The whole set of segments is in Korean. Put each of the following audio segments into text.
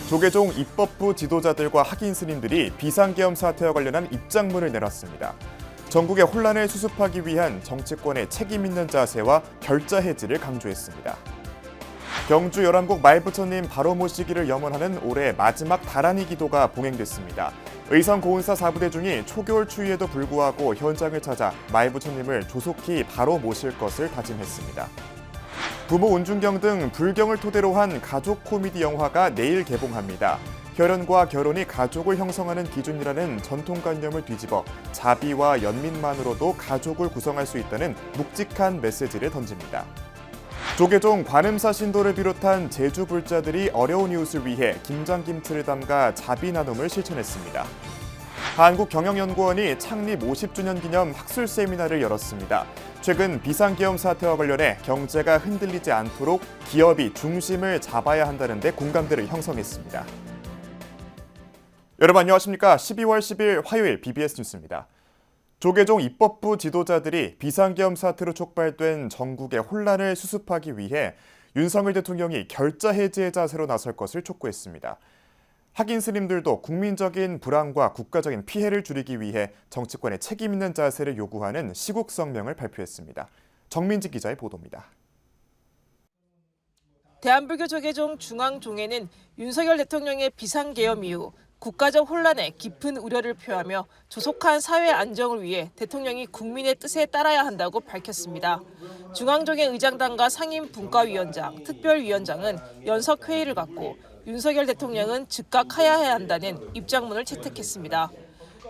조계종 입법부 지도자들과 학인 스님들이 비상계엄 사태와 관련한 입장문을 내놨습니다. 전국의 혼란을 수습하기 위한 정치권의 책임 있는 자세와 결자 해지를 강조했습니다. 경주 열암국 마일부처님 바로 모시기를 염원하는 올해 마지막 다란이 기도가 봉행됐습니다. 의성 고은사 사부대 중이 초겨울 추위에도 불구하고 현장을 찾아 마일부처님을 조속히 바로 모실 것을 다짐했습니다. 부모 온중경 등 불경을 토대로 한 가족 코미디 영화가 내일 개봉합니다. 혈연과 결혼이 가족을 형성하는 기준이라는 전통관념을 뒤집어 자비와 연민만으로도 가족을 구성할 수 있다는 묵직한 메시지를 던집니다. 조계종 관음사 신도를 비롯한 제주 불자들이 어려운 이웃을 위해 김장김치를 담가 자비 나눔을 실천했습니다. 한국경영연구원이 창립 50주년 기념 학술 세미나를 열었습니다. 최근 비상계엄 사태와 관련해 경제가 흔들리지 않도록 기업이 중심을 잡아야 한다는 데 공감대를 형성했습니다. 여러분 안녕하십니까? 12월 10일 화요일 BBS 뉴스입니다. 조계종 입법부 지도자들이 비상계엄 사태로 촉발된 전국의 혼란을 수습하기 위해 윤석열 대통령이 결자 해지의 자세로 나설 것을 촉구했습니다. 학인 스님들도 국민적인 불안과 국가적인 피해를 줄이기 위해 정치권의 책임 있는 자세를 요구하는 시국 성명을 발표했습니다. 정민지 기자의 보도입니다. 대한불교 조계종 중앙종회는 윤석열 대통령의 비상계엄 이후 국가적 혼란에 깊은 우려를 표하며 조속한 사회 안정을 위해 대통령이 국민의 뜻에 따라야 한다고 밝혔습니다. 중앙종회 의장단과 상임분과위원장, 특별위원장은 연석회의를 갖고 윤석열 대통령은 즉각 하야해야 한다는 입장문을 채택했습니다.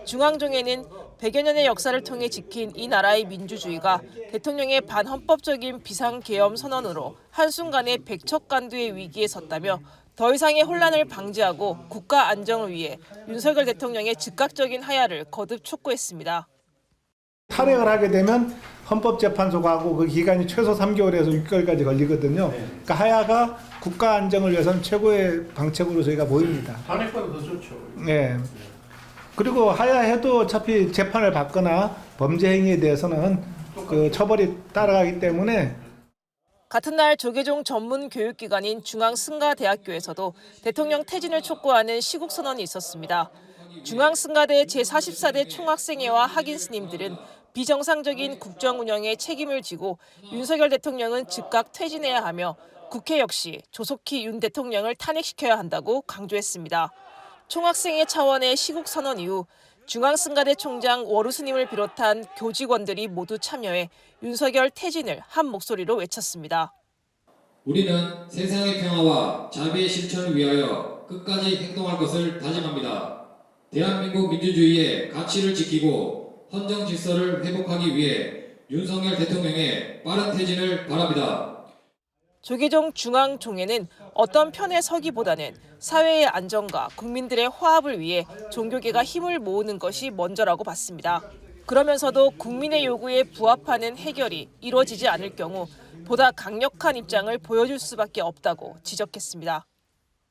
중앙종회는 100여 년의 역사를 통해 지킨 이 나라의 민주주의가 대통령의 반헌법적인 비상계엄 선언으로 한순간에 백척간두의 위기에 섰다며 더 이상의 혼란을 방지하고 국가 안정을 위해 윤석열 대통령의 즉각적인 하야를 거듭 촉구했습니다. 탈핵을 하게 되면 헌법재판소 가고 그 기간이 최소 3개월에서 6개월까지 걸리거든요. 그러니까 하야가 국가 안정을 위해서는 최고의 방책으로 저희가 보입니다. 탄핵보다 더 좋죠. 네. 그리고 하야해도 어차피 재판을 받거나 범죄 행위에 대해서는 그 처벌이 따라가기 때문에. 같은 날 조계종 전문 교육기관인 중앙승가대학교에서도 대통령 퇴진을 촉구하는 시국선언이 있었습니다. 중앙승가대 제44대 총학생회와 학인 스님들은 비정상적인 국정 운영에 책임을 지고 윤석열 대통령은 즉각 퇴진해야 하며 국회 역시 조속히 윤 대통령을 탄핵시켜야 한다고 강조했습니다. 총학생회 차원의 시국선언 이후 중앙승가대 총장 월우 스님을 비롯한 교직원들이 모두 참여해 윤석열 퇴진을 한 목소리로 외쳤습니다. 우리는 세상의 평화와 자비의 실천을 위하여 끝까지 행동할 것을 다짐합니다. 대한민국 민주주의의 가치를 지키고 헌정 질서를 회복하기 위해 윤석열 대통령의 빠른 퇴진을 바랍니다. 조계종 중앙종회는 어떤 편에 서기보다는 사회의 안정과 국민들의 화합을 위해 종교계가 힘을 모으는 것이 먼저라고 봤습니다. 그러면서도 국민의 요구에 부합하는 해결이 이루어지지 않을 경우 보다 강력한 입장을 보여줄 수밖에 없다고 지적했습니다.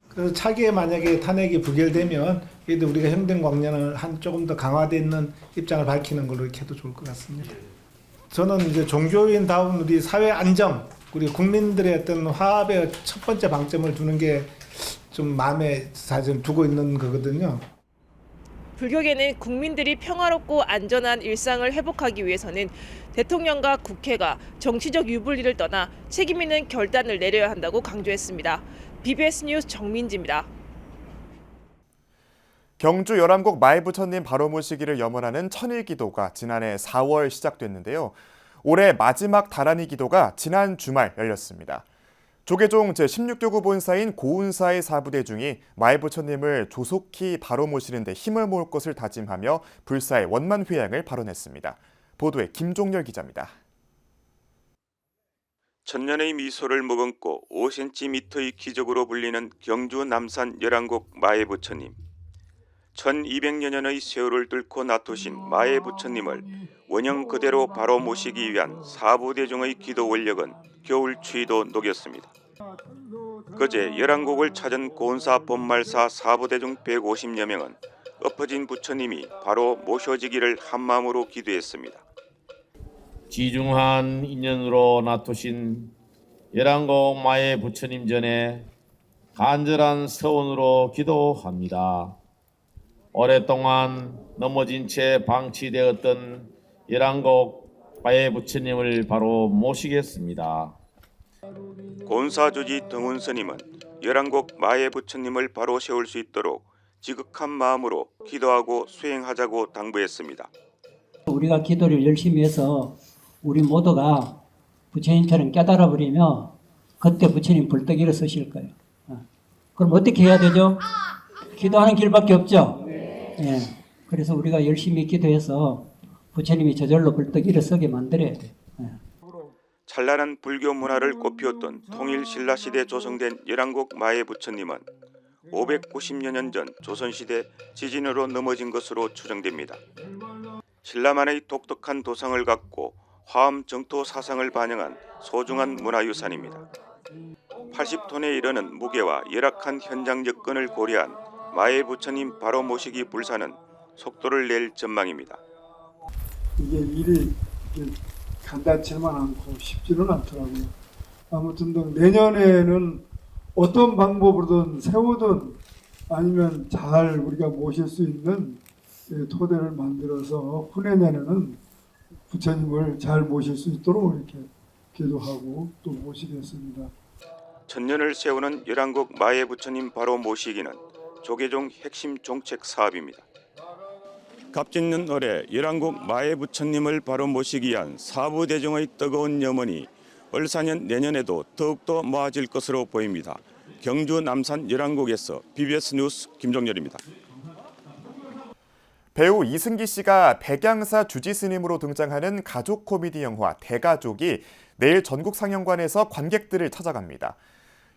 그래서 차기에 만약에 탄핵이 부결되면 그래도 우리가 행정광련을 한 조금 더 강화되어 있는 입장을 밝히는 걸로 이렇게 해도 좋을 것 같습니다. 저는 이제 종교인다운 우리 사회 안정, 우리 국민들의 어떤 화합의 첫 번째 방점을 두는 게 좀 마음에 사실 두고 있는 거거든요. 불교계는 국민들이 평화롭고 안전한 일상을 회복하기 위해서는 대통령과 국회가 정치적 유불리를 떠나 책임 있는 결단을 내려야 한다고 강조했습니다. BBS 뉴스 정민지입니다. 경주 열암국 마일부처님 바로 모시기를 염원하는 천일기도가 지난해 4월 시작됐는데요. 올해 마지막 다란이 기도가 지난 주말 열렸습니다. 조계종 제16교구 본사인 고은사의 사부대 중이 마일부처님을 조속히 바로 모시는 데 힘을 모을 것을 다짐하며 불사의 원만회양을 발언했습니다. 보도에 김종열 기자입니다. 천년의 미소를 머금고 5cm의 기적으로 불리는 경주 남산 열암국 마일부처님. 1200여 년의 세월을 뚫고 나토신 마일부처님을 원형 그대로 바로 모시기 위한 사부대중의 기도 원력은 겨울 추위도 녹였습니다. 그제 열암국을 찾은 고은사 본말사 사부대중 150여 명은 엎어진 부처님이 바로 모셔지기를 한마음으로 기도했습니다. 지중한 인연으로 나토신 열암국 마의 부처님 전에 간절한 서원으로 기도합니다. 오랫동안 넘어진 채 방치되었던 열한국 마예 부처님을 바로 모시겠습니다. 곤사주지 등운 스님은 열한국 마예 부처님을 바로 세울 수 있도록 지극한 마음으로 기도하고 수행하자고 당부했습니다. 우리가 기도를 열심히 해서 우리 모두가 부처님처럼 깨달아 버리면 그때 부처님 벌떡 일어서실 거예요. 그럼 어떻게 해야 되죠? 기도하는 길밖에 없죠. 예. 그래서 우리가 열심히 기도해서 부처님이 저절로 벌떡 일어서게 만들어야 돼요. 예. 찬란한 불교 문화를 꽃피웠던 통일 신라 시대 조성된 열한국 마예 부처님은 590여 년 전 조선시대 지진으로 넘어진 것으로 추정됩니다. 신라만의 독특한 도성을 갖고 화엄 정토 사상을 반영한 소중한 문화유산입니다. 80톤에 이르는 무게와 열악한 현장 여건을 고려한 마예 부처님 바로 모시기 불사는 속도를 낼 전망입니다. 이게 일이 간단치만 않고 쉽지는 않더라고요. 아무튼 내년에는 어떤 방법으로든 세우든 아니면 잘 우리가 모실 수 있는 토대를 만들어서 후내년에는 부처님을 잘 모실 수 있도록 이렇게 기도하고 또 모시겠습니다. 천년을 세우는 열한국 마예 부처님 바로 모시기는 조계종 핵심 정책 사업입니다. 갑진년 올해 열한국 마예 부처님을 바로 모시기 위한 사부대중의 뜨거운 염원이 을사년 내년에도 더욱더 모아질 것으로 보입니다. 경주 남산 열한국에서 BBS 뉴스 김종렬입니다. 배우 이승기 씨가 백양사 주지스님으로 등장하는 가족 코미디 영화 대가족이 내일 전국 상영관에서 관객들을 찾아갑니다.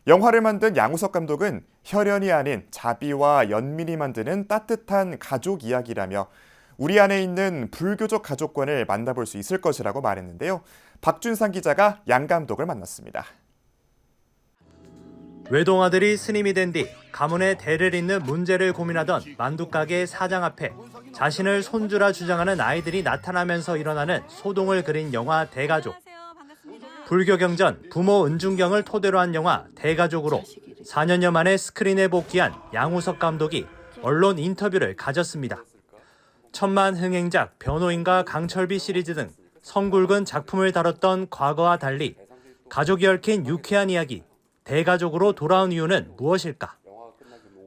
영화를 만든 양우석 감독은 혈연이 아닌 자비와 연민이 만드는 따뜻한 가족 이야기라며 우리 안에 있는 불교적 가족관을 만나볼 수 있을 것이라고 말했는데요. 박준상 기자가 양 감독을 만났습니다. 외동아들이 스님이 된 뒤 가문의 대를 잇는 문제를 고민하던 만두가게 사장 앞에 자신을 손주라 주장하는 아이들이 나타나면서 일어나는 소동을 그린 영화 대가족. 불교 경전 부모 은중경을 토대로 한 영화 대가족으로 4년여 만에 스크린에 복귀한 양우석 감독이 언론 인터뷰를 가졌습니다. 천만 흥행작 변호인과 강철비 시리즈 등 성굵은 작품을 다뤘던 과거와 달리 가족이 얽힌 유쾌한 이야기 대가족으로 돌아온 이유는 무엇일까?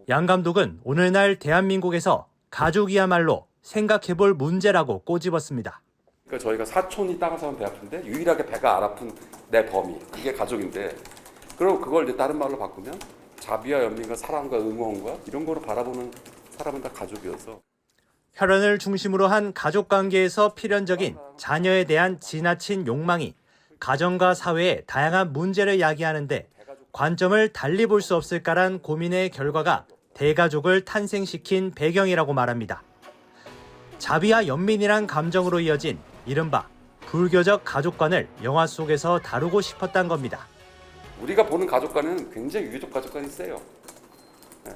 양 감독은 오늘날 대한민국에서 가족이야말로 생각해볼 문제라고 꼬집었습니다. 그러니까 저희가 사촌이 땅을 사면 배 아픈데 유일하게 배가 안 아픈 내 범위 그게 가족인데 그럼 그걸 이제 다른 말로 바꾸면 자비와 연민과 사랑과 응원과 이런 거로 바라보는 사람은 다 가족이어서 혈연을 중심으로 한 가족관계에서 필연적인 자녀에 대한 지나친 욕망이 가정과 사회의 다양한 문제를 야기하는데 관점을 달리 볼 수 없을까란 고민의 결과가 대가족을 탄생시킨 배경이라고 말합니다. 자비와 연민이란 감정으로 이어진 이른바 불교적 가족관을 영화 속에서 다루고 싶었단 겁니다. 우리가 보는 가족관은 굉장히 유교적 가족관이 세요. 네.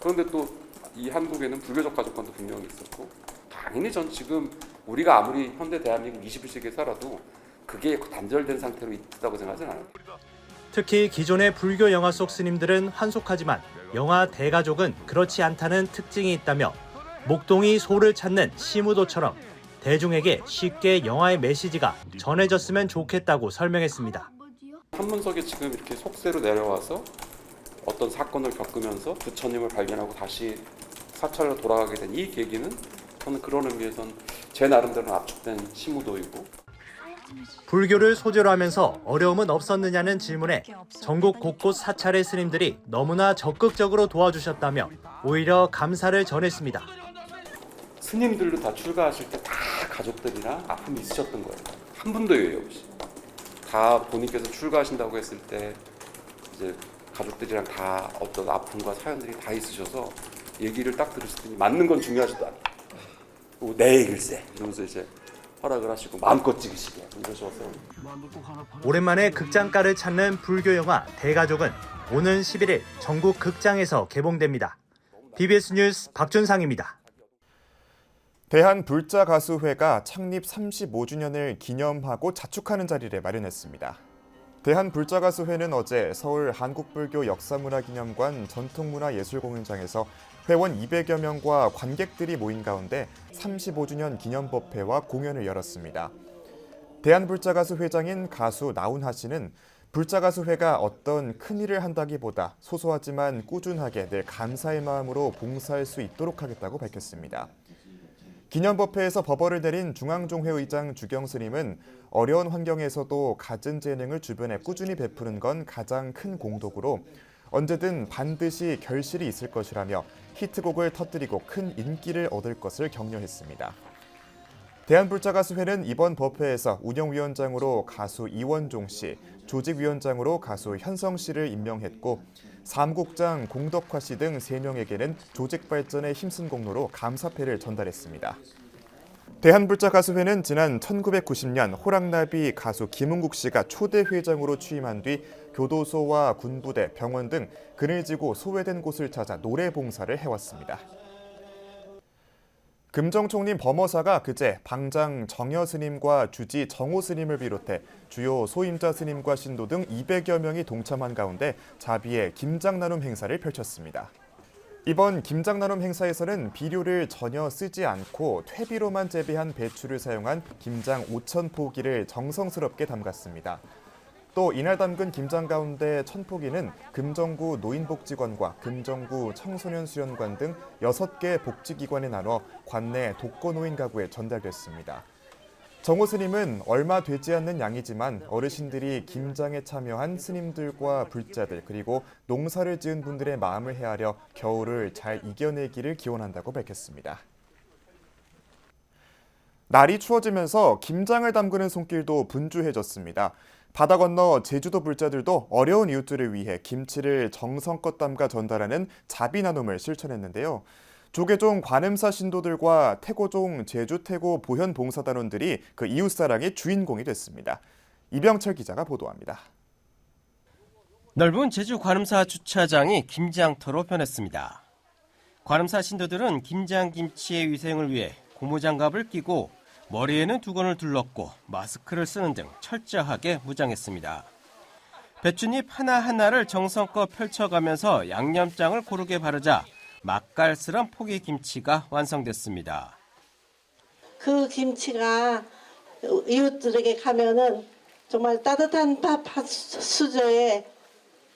그런데 또 이 한국에는 불교적 가족관도 분명히 있었고 당연히 전 지금 우리가 아무리 현대 대한민국 21세기에 살아도 그게 단절된 상태로 있다고 생각하진 않아요. 특히 기존의 불교 영화 속 스님들은 환속하지만 영화 대가족은 그렇지 않다는 특징이 있다며 목동이 소를 찾는 시무도처럼 대중에게 쉽게 영화의 메시지가 전해졌으면 좋겠다고 설명했습니다. 한문석에 지금 이렇게 속세로 내려와서 어떤 사건을 겪으면서 부처님을 발견하고 다시 사찰로 돌아가게 된 이 계기는 저는 그런 의미에서는 제 나름대로는 압축된 시무도이고 불교를 소재로 하면서 어려움은 없었느냐는 질문에 전국 곳곳 사찰의 스님들이 너무나 적극적으로 도와주셨다며 오히려 감사를 전했습니다. 스님들도 다 출가하실 때 다 가족들이랑 아픔이 있으셨던 거예요. 한 분도 예외 없이. 다 본인께서 출가하신다고 했을 때 이제 가족들이랑 다 어떤 아픔과 사연들이 다 있으셔서 얘기를 딱 들으실 때 맞는 건 중요하지도 않아요. 내 얘길세 이러면서 이제 허락을 하시고 마음껏 찍으시게 이러셔서 오랜만에 극장가를 찾는 불교 영화 대가족은 오는 11일 전국 극장에서 개봉됩니다. BBS 뉴스 박준상입니다. 대한불자가수회가 창립 35주년을 기념하고 자축하는 자리를 마련했습니다. 대한불자가수회는 어제 서울 한국불교역사문화기념관 전통문화예술공연장에서 회원 200여 명과 관객들이 모인 가운데 35주년 기념법회와 공연을 열었습니다. 대한불자가수 회장인 가수 나훈하 씨는 불자가수회가 어떤 큰일을 한다기보다 소소하지만 꾸준하게 늘 감사의 마음으로 봉사할 수 있도록 하겠다고 밝혔습니다. 기념법회에서 법어를 내린 중앙종회 의장 주경 스님은 어려운 환경에서도 갖은 재능을 주변에 꾸준히 베푸는 건 가장 큰 공덕으로 언제든 반드시 결실이 있을 것이라며 히트곡을 터뜨리고 큰 인기를 얻을 것을 격려했습니다. 대한불자가수회는 이번 법회에서 운영위원장으로 가수 이원종 씨, 조직위원장으로 가수 현성 씨를 임명했고 사무국장 공덕화 씨 등 3명에게는 조직 발전에 힘쓴 공로로 감사패를 전달했습니다. 대한불자가수회는 지난 1990년 호랑나비 가수 김은국 씨가 초대 회장으로 취임한 뒤 교도소와 군부대, 병원 등 그늘지고 소외된 곳을 찾아 노래 봉사를 해왔습니다. 금정총림 범어사가 그제 방장 정여 스님과 주지 정호 스님을 비롯해 주요 소임자 스님과 신도 등 200여 명이 동참한 가운데 자비의 김장나눔 행사를 펼쳤습니다. 이번 김장나눔 행사에서는 비료를 전혀 쓰지 않고 퇴비로만 재배한 배추를 사용한 김장 5,000포기를 정성스럽게 담갔습니다. 또 이날 담근 김장 가운데 1,000포기는 금정구 노인복지관과 금정구 청소년수련관 등 6개 복지기관에 나눠 관내 독거노인 가구에 전달됐습니다. 정호 스님은 얼마 되지 않는 양이지만 어르신들이 김장에 참여한 스님들과 불자들 그리고 농사를 지은 분들의 마음을 헤아려 겨울을 잘 이겨내기를 기원한다고 밝혔습니다. 날이 추워지면서 김장을 담그는 손길도 분주해졌습니다. 바다 건너 제주도 불자들도 어려운 이웃들을 위해 김치를 정성껏 담가 전달하는 자비 나눔을 실천했는데요. 조계종 관음사 신도들과 태고종 제주태고 보현봉사단원들이 그 이웃사랑의 주인공이 됐습니다. 이병철 기자가 보도합니다. 넓은 제주 관음사 주차장이 김장터로 변했습니다. 관음사 신도들은 김장김치의 위생을 위해 고무장갑을 끼고 머리에는 두건을 둘렀고 마스크를 쓰는 등 철저하게 무장했습니다. 배춧잎 하나하나를 정성껏 펼쳐가면서 양념장을 고르게 바르자 맛깔스런 포기 김치가 완성됐습니다. 그 김치가 이웃들에게 가면은 정말 따뜻한 밥 한 수저에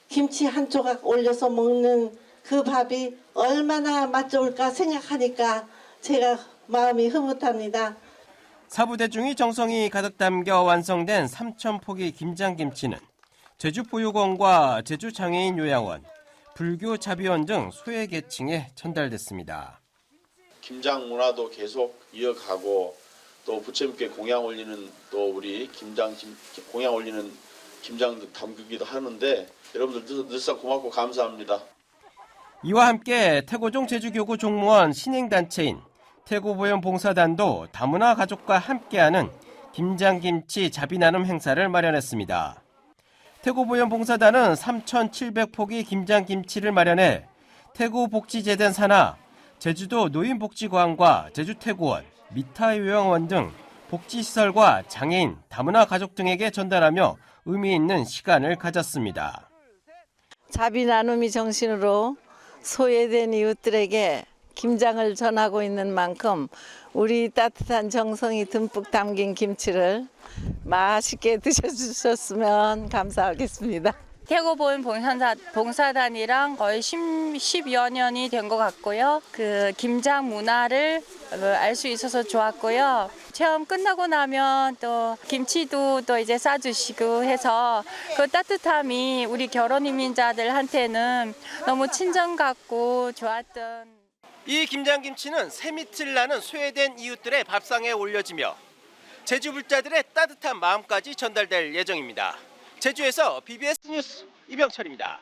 김치 한 조각 올려서 먹는 그 밥이 얼마나 맛 좋을까 생각하니까 제가 마음이 흐뭇합니다. 사부대중이 정성이 가득 담겨 완성된 3,000포기 김장김치는 제주보육원과 제주장애인 요양원, 불교 자비원 등 소외계층에 전달됐습니다. 김장 문화도 계속 이어가고 또 부처님께 공양 올리는 또 우리 공양 올리는 김장도 담그기도 하는데 여러분들 늘상 고맙고 감사합니다. 이와 함께 태고종 제주교구 종무원 신행단체인 태고보현봉사단도 다문화 가족과 함께하는 김장김치 자비나눔 행사를 마련했습니다. 태고보현봉사단은 3,700포기 김장김치를 마련해 태고복지재단 산하, 제주도 노인복지관과 제주태고원, 미타요양원 등 복지시설과 장애인, 다문화 가족 등에게 전달하며 의미 있는 시간을 가졌습니다. 자비나눔이 정신으로 소외된 이웃들에게 김장을 전하고 있는 만큼 우리 따뜻한 정성이 듬뿍 담긴 김치를 맛있게 드셔주셨으면 감사하겠습니다. 태고보현 봉사단이랑 거의 10여 년이 된 것 같고요. 그 김장 문화를 알 수 있어서 좋았고요. 체험 끝나고 나면 또 김치도 또 이제 싸주시고 해서 그 따뜻함이 우리 결혼 이민자들한테는 너무 친정 같고 좋았던. 이 김장김치는 새밑을 나는 소외된 이웃들의 밥상에 올려지며 제주 불자들의 따뜻한 마음까지 전달될 예정입니다. 제주에서 BBS 뉴스 이병철입니다.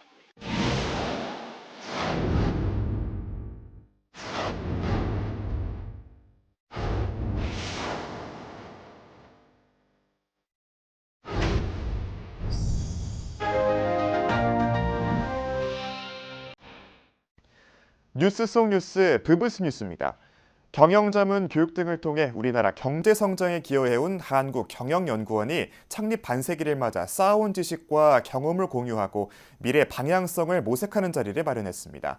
뉴스 속 뉴스, 부부스 뉴스입니다. 경영자문 교육 등을 통해 우리나라 경제 성장에 기여해온 한국경영연구원이 창립 반세기를 맞아 쌓아온 지식과 경험을 공유하고 미래 방향성을 모색하는 자리를 마련했습니다.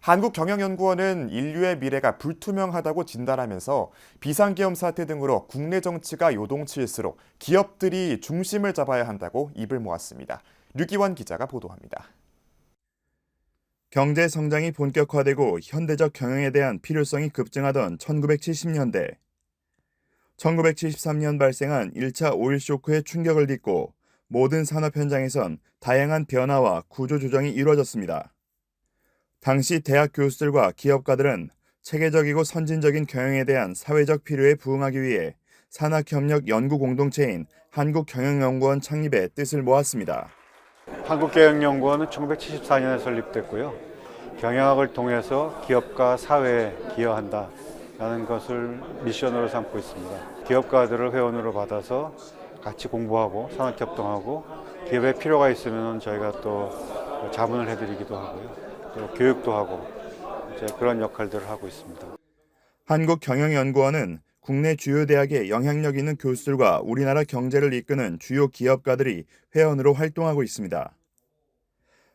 한국경영연구원은 인류의 미래가 불투명하다고 진단하면서 비상계엄 사태 등으로 국내 정치가 요동칠수록 기업들이 중심을 잡아야 한다고 입을 모았습니다. 류기원 기자가 보도합니다. 경제 성장이 본격화되고 현대적 경영에 대한 필요성이 급증하던 1970년대. 1973년 발생한 1차 오일 쇼크의 충격을 딛고 모든 산업 현장에선 다양한 변화와 구조 조정이 이루어졌습니다. 당시 대학 교수들과 기업가들은 체계적이고 선진적인 경영에 대한 사회적 필요에 부응하기 위해 산학협력 연구 공동체인 한국경영연구원 창립에 뜻을 모았습니다. 한국경영연구원은 1974년에 설립됐고요. 경영학을 통해서 기업과 사회에 기여한다라는 것을 미션으로 삼고 있습니다. 기업가들을 회원으로 받아서 같이 공부하고 산학협동하고 기업에 필요가 있으면 저희가 또 자문을 해드리기도 하고요. 또 교육도 하고 이제 그런 역할들을 하고 있습니다. 한국경영연구원은 국내 주요 대학의 영향력 있는 교수들과 우리나라 경제를 이끄는 주요 기업가들이 회원으로 활동하고 있습니다.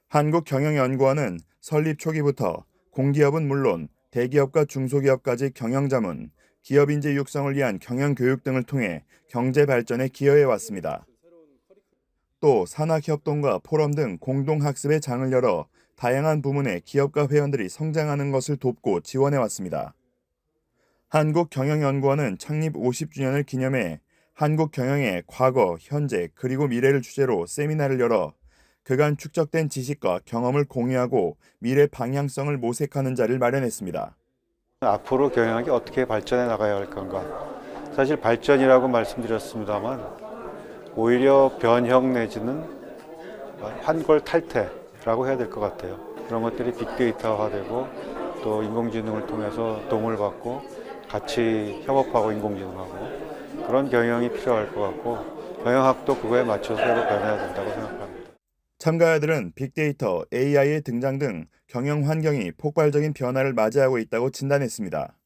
한국경영연구원은 설립 초기부터 공기업은 물론 대기업과 중소기업까지 경영자문, 기업인재 육성을 위한 경영교육 등을 통해 경제 발전에 기여해왔습니다. 또 산학협동과 포럼 등 공동학습의 장을 열어 다양한 부문의 기업가 회원들이 성장하는 것을 돕고 지원해왔습니다. 한국경영연구원은 창립 50주년을 기념해 한국경영의 과거, 현재, 그리고 미래를 주제로 세미나를 열어 그간 축적된 지식과 경험을 공유하고 미래 방향성을 모색하는 자리를 마련했습니다. 앞으로 경영학이 어떻게 발전해 나가야 할 건가. 사실 발전이라고 말씀드렸습니다만 오히려 변형 내지는 환골 탈태라고 해야 될 것 같아요. 그런 것들이 빅데이터화되고 또 인공지능을 통해서 도움을 받고 같이 협업하고 인공지능하고 그런 경영이 필요할 것 같고 경영학도 그거에 맞춰서 새로 변해야 된다고 생각합니다. 참가자들은 빅데이터, AI의 등장 등 경영 환경이 폭발적인 변화를 맞이하고 있다고 진단했습니다.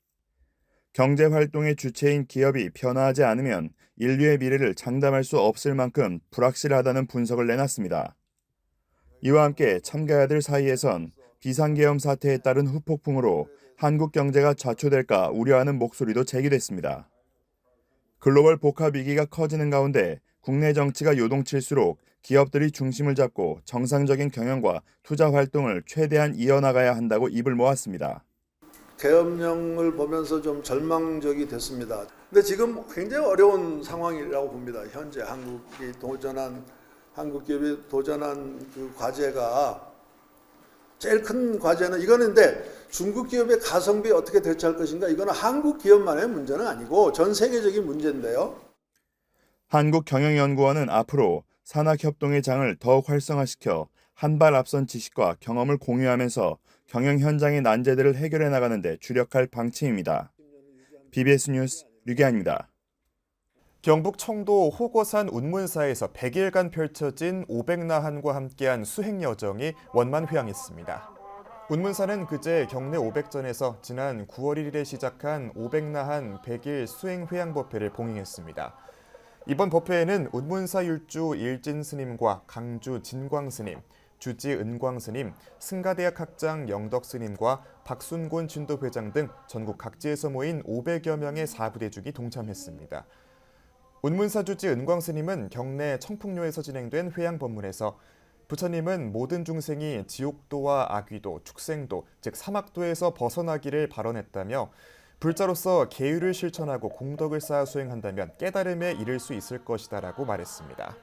경제 활동의 주체인 기업이 변화하지 않으면 인류의 미래를 장담할 수 없을 만큼 불확실하다는 분석을 내놨습니다. 이와 함께 참가자들 사이에선 비상계엄 사태에 따른 후폭풍으로 한국 경제가 좌초될까 우려하는 목소리도 제기됐습니다. 글로벌 복합 위기가 커지는 가운데 국내 정치가 요동칠수록 기업들이 중심을 잡고 정상적인 경영과 투자 활동을 최대한 이어나가야 한다고 입을 모았습니다. 계엄령을 보면서 좀 절망적이 됐습니다. 근데 지금 굉장히 어려운 상황이라고 봅니다. 현재 한국 기업이 도전한 그 과제가 제일 큰 과제는 이거는데 중국 기업의 가성비에 어떻게 대처할 것인가 이거는 한국 기업만의 문제는 아니고 전 세계적인 문제인데요. 한국경영연구원은 앞으로 산학협동의 장을 더욱 활성화시켜 한 발 앞선 지식과 경험을 공유하면서 경영 현장의 난제들을 해결해 나가는 데 주력할 방침입니다. BBS 뉴스 류기환입니다. 경북 청도 호거산 운문사에서 100일간 펼쳐진 500나한과 함께한 수행 여정이 원만회항했습니다. 운문사는 그제 경내 500전에서 지난 9월 1일에 시작한 500나한 100일 수행 회항 법회를 봉행했습니다. 이번 법회에는 운문사 율주 일진 스님과 강주 진광 스님, 주지 은광 스님, 승가대학 학장 영덕 스님과 박순곤 진도회장 등 전국 각지에서 모인 500여 명의 사부대중이 동참했습니다. 운문사 주지 은광 스님은 경내 청풍로에서 진행된 회향 법문에서 부처님은 모든 중생이 지옥도와 악귀도, 축생도, 즉 사막도에서 벗어나기를 발언했다며 불자로서 계율을 실천하고 공덕을 쌓아 수행한다면 깨달음에 이를 수 있을 것이다라고 말했습니다.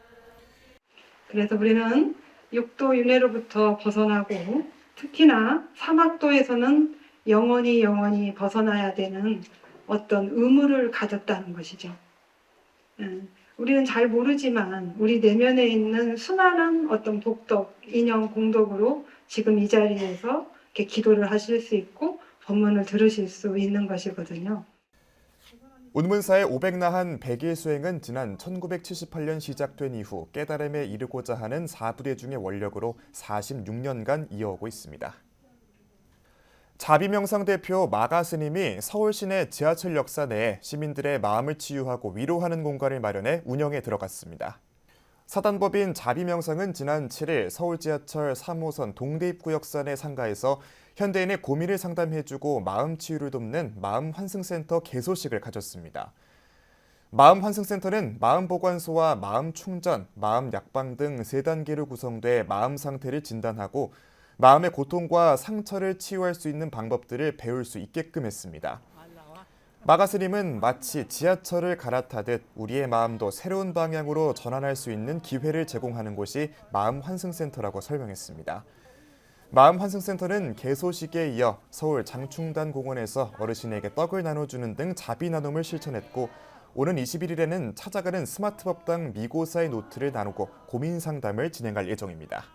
그래서 우리는 육도 윤회로부터 벗어나고 특히나 사막도에서는 영원히 벗어나야 되는 어떤 의무를 가졌다는 것이죠. 우리는 잘 모르지만 우리 내면에 있는 수많은 어떤 복덕, 인연, 공덕으로 지금 이 자리에서 이렇게 기도를 하실 수 있고 법문을 들으실 수 있는 것이거든요. 운문사의 500나한 100일 수행은 지난 1978년 시작된 이후 깨달음에 이르고자 하는 사부대중의 원력으로 46년간 이어오고 있습니다. 자비명상 대표 마가 스님이 서울 시내 지하철 역사 내에 시민들의 마음을 치유하고 위로하는 공간을 마련해 운영에 들어갔습니다. 사단법인 자비명상은 지난 7일 서울 지하철 3호선 동대 입구 역사 내 상가에서 현대인의 고민을 상담해주고 마음 치유를 돕는 마음환승센터 개소식을 가졌습니다. 마음환승센터는 마음보관소와 마음충전, 마음약방 등 3단계로 구성돼 마음 상태를 진단하고 마음의 고통과 상처를 치유할 수 있는 방법들을 배울 수 있게끔 했습니다. 마가 스님은 마치 지하철을 갈아타듯 우리의 마음도 새로운 방향으로 전환할 수 있는 기회를 제공하는 곳이 마음환승센터라고 설명했습니다. 마음환승센터는 개소식에 이어 서울 장충단 공원에서 어르신에게 떡을 나눠주는 등 자비 나눔을 실천했고 오는 21일에는 찾아가는 스마트 법당 미고사의 노트를 나누고 고민 상담을 진행할 예정입니다.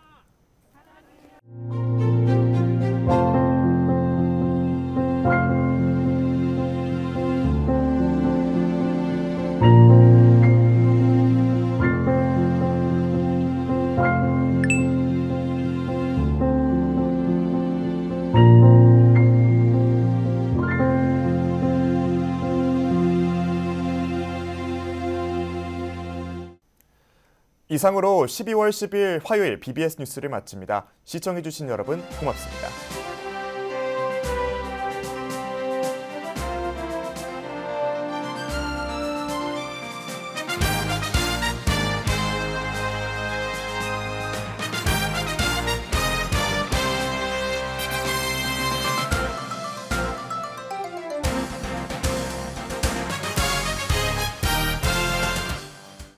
이상으로 12월 10일 화요일 BBS 뉴스를 마칩니다. 시청해주신 여러분 고맙습니다.